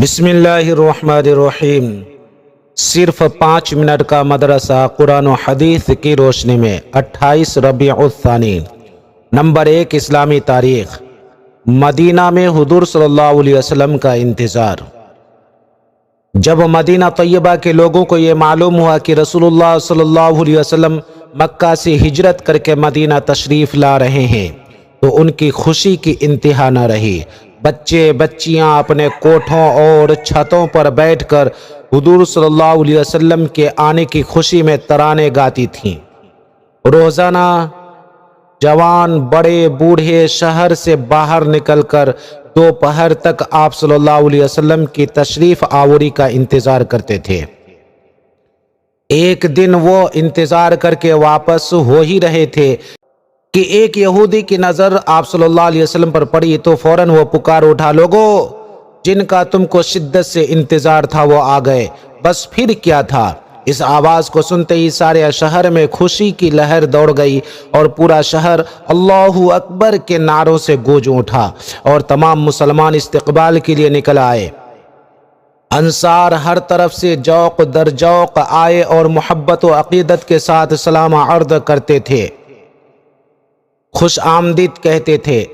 بسم اللہ الرحمن الرحیم۔ صرف 5 منٹ کا مدرسہ قرآن و حدیث کی روشنی میں 28 ربیع الثانی۔ نمبر 1، اسلامی تاریخ۔ مدینہ میں حضور صلی اللہ علیہ وسلم کا انتظار۔ جب مدینہ طیبہ کے لوگوں کو یہ معلوم ہوا کہ رسول اللہ صلی اللہ علیہ وسلم مکہ سے ہجرت کر کے مدینہ تشریف لا رہے ہیں تو ان کی خوشی کی انتہا نہ رہی۔ بچے بچیاں اپنے کوٹھوں اور چھتوں پر بیٹھ کر حضور صلی اللہ علیہ وسلم کے آنے کی خوشی میں ترانے گاتی تھیں۔ روزانہ جوان بڑے بوڑھے شہر سے باہر نکل کر دوپہر تک آپ صلی اللہ علیہ وسلم کی تشریف آوری کا انتظار کرتے تھے۔ ایک دن وہ انتظار کر کے واپس ہو ہی رہے تھے کہ ایک یہودی کی نظر آپ صلی اللہ علیہ وسلم پر پڑی تو فوراً وہ پکار اٹھا، لوگو جن کا تم کو شدت سے انتظار تھا وہ آ گئے، بس پھر کیا تھا۔ اس آواز کو سنتے ہی سارے شہر میں خوشی کی لہر دوڑ گئی اور پورا شہر اللہ اکبر کے نعروں سے گونج اٹھا اور تمام مسلمان استقبال کے لیے نکل آئے۔ انصار ہر طرف سے جوق در جوق آئے اور محبت و عقیدت کے ساتھ سلام عرض کرتے تھے، خوش آمدید کہتے تھے۔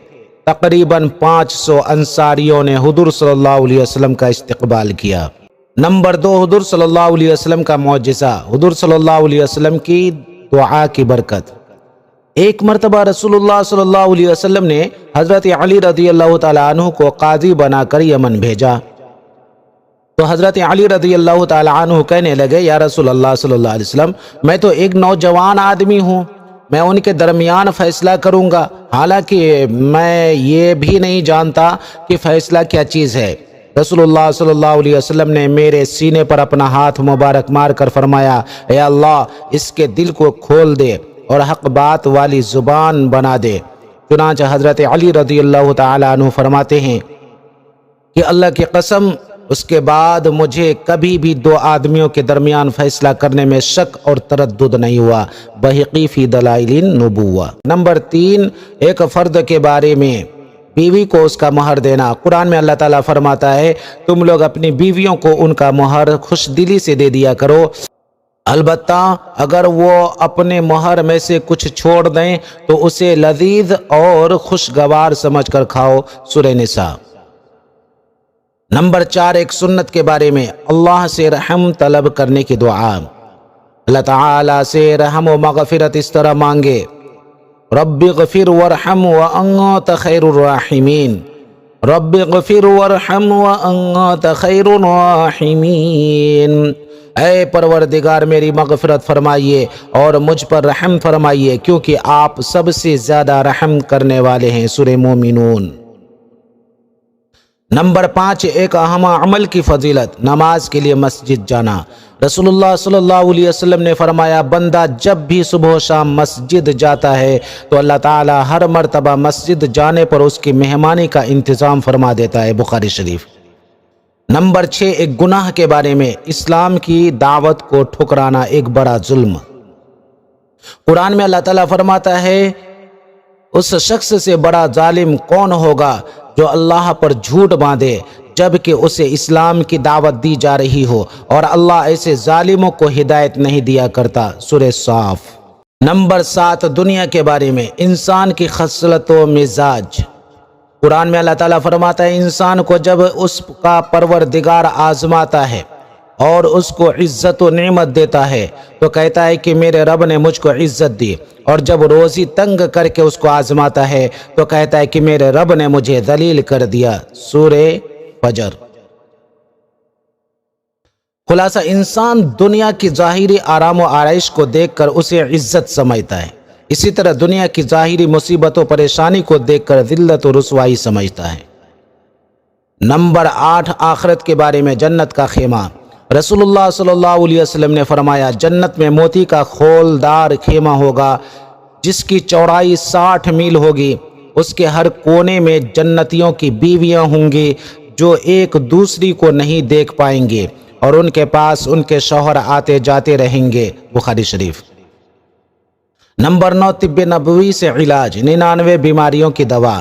تقریباً 500 انصاریوں نے حضور صلی اللہ علیہ وسلم کا استقبال کیا۔ نمبر 2، حضور صلی اللہ علیہ وسلم کا معجزہ۔ حضور صلی اللہ علیہ وسلم کی دعا کی برکت۔ ایک مرتبہ رسول اللہ صلی اللہ علیہ وسلم نے حضرت علی رضی اللہ تعالیٰ عنہ کو قاضی بنا کر یمن بھیجا تو حضرت علی رضی اللہ تعالیٰ عنہ کہنے لگے، یا رسول اللہ صلی اللہ علیہ وسلم، میں تو ایک نوجوان آدمی ہوں، میں ان کے درمیان فیصلہ کروں گا، حالانکہ میں یہ بھی نہیں جانتا کہ فیصلہ کیا چیز ہے۔ رسول اللہ صلی اللہ علیہ وسلم نے میرے سینے پر اپنا ہاتھ مبارک مار کر فرمایا، اے اللہ اس کے دل کو کھول دے اور حق بات والی زبان بنا دے۔ چنانچہ حضرت علی رضی اللہ تعالیٰ عنہ فرماتے ہیں کہ اللہ کی قسم اس کے بعد مجھے کبھی بھی 2 آدمیوں کے درمیان فیصلہ کرنے میں شک اور تردد نہیں ہوا۔ بہقی فی دلائل النبوہ۔ نمبر 3، ایک فرد کے بارے میں بیوی کو اس کا مہر دینا۔ قرآن میں اللہ تعالیٰ فرماتا ہے، تم لوگ اپنی بیویوں کو ان کا مہر خوش دلی سے دے دیا کرو، البتہ اگر وہ اپنے مہر میں سے کچھ چھوڑ دیں تو اسے لذیذ اور خوشگوار سمجھ کر کھاؤ۔ سورہ نساء۔ نمبر 4، ایک سنت کے بارے میں اللہ سے رحم طلب کرنے کی دعا۔ اللہ تعالیٰ سے رحم و مغفرت اس طرح مانگے، رب اغفر وارحم وانت خیر الراحمین، رب اغفر وارحم وانت خیر الراحمین۔ اے پروردگار میری مغفرت فرمائیے اور مجھ پر رحم فرمائیے کیونکہ آپ سب سے زیادہ رحم کرنے والے ہیں۔ سورہ مومنون۔ نمبر 5، ایک اہم عمل کی فضیلت، نماز کے لیے مسجد جانا۔ رسول اللہ صلی اللہ علیہ وسلم نے فرمایا، بندہ جب بھی صبح و شام مسجد جاتا ہے تو اللہ تعالیٰ ہر مرتبہ مسجد جانے پر اس کی مہمانی کا انتظام فرما دیتا ہے۔ بخاری شریف۔ نمبر 6، ایک گناہ کے بارے میں، اسلام کی دعوت کو ٹھکرانا ایک بڑا ظلم۔ قرآن میں اللہ تعالیٰ فرماتا ہے، اس شخص سے بڑا ظالم کون ہوگا جو اللہ پر جھوٹ باندھے جبکہ اسے اسلام کی دعوت دی جا رہی ہو، اور اللہ ایسے ظالموں کو ہدایت نہیں دیا کرتا۔ سورہ صاف۔ نمبر 7، دنیا کے بارے میں، انسان کی خصلت و مزاج۔ قرآن میں اللہ تعالیٰ فرماتا ہے، انسان کو جب اس کا پروردگار آزماتا ہے اور اس کو عزت و نعمت دیتا ہے تو کہتا ہے کہ میرے رب نے مجھ کو عزت دی، اور جب روزی تنگ کر کے اس کو آزماتا ہے تو کہتا ہے کہ میرے رب نے مجھے ذلیل کر دیا۔ سورہ فجر۔ خلاصہ، انسان دنیا کی ظاہری آرام و آرائش کو دیکھ کر اسے عزت سمجھتا ہے، اسی طرح دنیا کی ظاہری مصیبت و پریشانی کو دیکھ کر ذلت و رسوائی سمجھتا ہے۔ نمبر 8، آخرت کے بارے میں، جنت کا خیمہ۔ رسول اللہ صلی اللہ علیہ وسلم نے فرمایا، جنت میں موتی کا خولدار خیمہ ہوگا جس کی چوڑائی 60 میل ہوگی، اس کے ہر کونے میں جنتیوں کی بیویاں ہوں گی جو ایک دوسری کو نہیں دیکھ پائیں گے اور ان کے پاس ان کے شوہر آتے جاتے رہیں گے۔ بخاری شریف۔ نمبر 9، طب نبوی سے علاج، 99 بیماریوں کی دوا۔